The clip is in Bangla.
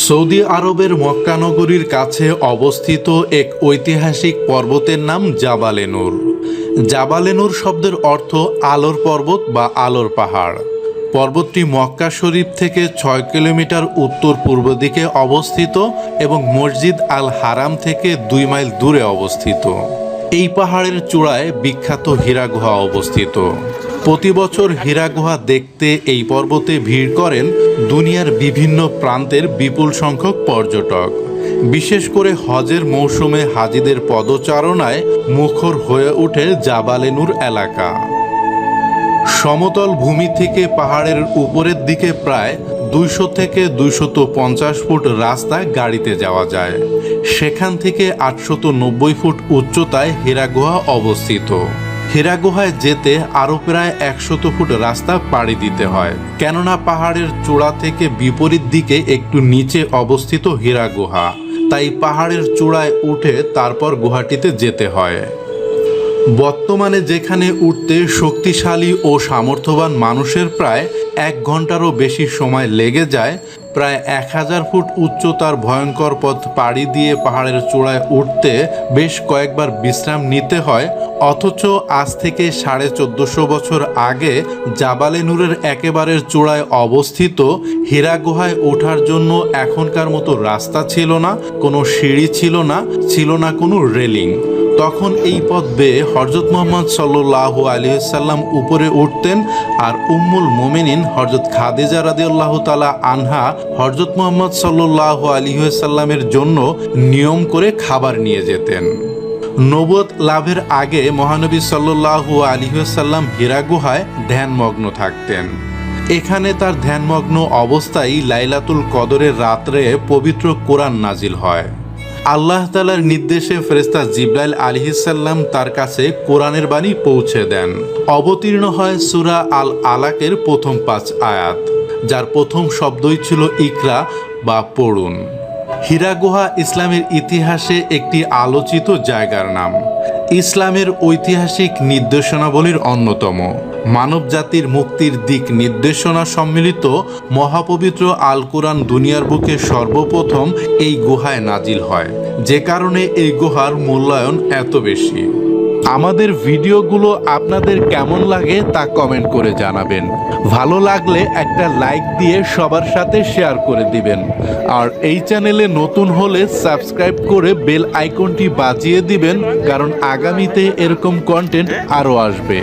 সৌদি আরবের মক্কা নগরীর কাছে অবস্থিত এক ঐতিহাসিক পর্বতের নাম জাবালে নূর। জাবালে নূর শব্দের অর্থ আলোর পর্বত বা আলোর পাহাড়। পর্বতটি মক্কা শরীফ থেকে ৬ কিলোমিটার উত্তর পূর্ব দিকে অবস্থিত এবং মসজিদ আল হারাম থেকে ২ মাইল দূরে অবস্থিত। এই পাহাড়ের চূড়ায় বিখ্যাত হীরা গুহা অবস্থিত। প্রতি বছর হীরা গুহা দেখতে এই পর্বতে ভিড় করেন দুনিয়ার বিভিন্ন প্রান্তের বিপুল সংখ্যক পর্যটক। বিশেষ করে হজের মৌসুমে হাজিদের পদচারণায় মুখর হয়ে ওঠে জাবালে নূর এলাকা। সমতল ভূমি থেকে পাহাড়ের উপরের দিকে প্রায় ২০০ থেকে ২৫০ ফুট রাস্তা গাড়িতে যাওয়া যায়। সেখান থেকে ৮৯০ ফুট উচ্চতায় হীরা গুহা অবস্থিত। হীরা গুহায় যেতে আরও প্রায় ১০০ ফুট রাস্তা পাড়ি দিতে হয়, কেননা পাহাড়ের চূড়া থেকে বিপরীত দিকে একটু নিচে অবস্থিত হীরা গুহা, তাই পাহাড়ের চূড়ায় উঠে তারপর গুহাটিতে যেতে হয়। বর্তমানে যেখানে উঠতে শক্তিশালী ও সামর্থ্যবান মানুষের প্রায় ১ ঘন্টারও বেশি সময় লেগে যায়, প্রায় ১০০০ ফুট উচ্চতার ভয়ঙ্কর পথ পাড়ি দিয়ে পাহাড়ের চূড়ায় উঠতে বেশ কয়েকবার বিশ্রাম নিতে হয়। অথচ আজ থেকে ১৪৫০ বছর আগে জাবালে নূরের একেবারে চূড়ায় অবস্থিত হীরা গুহায় ওঠার জন্য এখনকার মতো রাস্তা ছিল না, কোনো সিঁড়ি ছিল না কোনো রেলিং। তখন এই পথ বেয়ে হযরত মুহাম্মদ সাল্লাল্লাহু আলাইহি ওয়াসাল্লাম উপরে উঠতেন, আর উম্মুল মুমিনিন হযরত খাদিজা রাদিয়াল্লাহু তাআলা আনহা হযরত মুহাম্মদ সাল্লাল্লাহু আলাইহি ওয়াসাল্লামের জন্য নিয়ম করে খাবার নিয়ে যেতেন। নবুয়ত লাভের আগে মহানবী সাল্লাল্লাহু আলাইহি ওয়াসাল্লাম হীরা গুহায় ধ্যানমগ্ন থাকতেন। এখানে তার ধ্যানমগ্ন অবস্থায় লাইলাতুল কদরের রাত্রে পবিত্র কোরআন নাজিল হয়। আল্লাহ তাআলার নির্দেশে ফেরেশতা জিবরাইল আলাইহিস সালাম তার কাছে কোরআনের বাণী পৌঁছে দেন। অবতীর্ণ হয় সূরা আল আলাকের প্রথম ৫ আয়াত, যার প্রথম শব্দই ছিল ইকরা বা পড়ুন। হীরা গুহা ইসলামের ইতিহাসে একটি আলোচিত জায়গার নাম। ইসলামের ঐতিহাসিক নির্দেশনাবলীর অন্যতম। মানব জাতির মুক্তির দিক নির্দেশনা সম্মিলিত মহাপবিত্র আল কোরআন দুনিয়ার বুকে সর্বপ্রথম এই গুহায় নাজিল হয়, যে কারণে এই গুহার মূল্যায়ন এত বেশি। আমাদের ভিডিওগুলো আপনাদের কেমন লাগে তা কমেন্ট করে জানাবেন। ভালো লাগলে একটা লাইক দিয়ে সবার সাথে শেয়ার করে দিবেন। আর এই চ্যানেলে নতুন হলে সাবস্ক্রাইব করে বেল আইকনটি বাজিয়ে দিবেন, কারণ আগামীতে এরকম কন্টেন্ট আরও আসবে।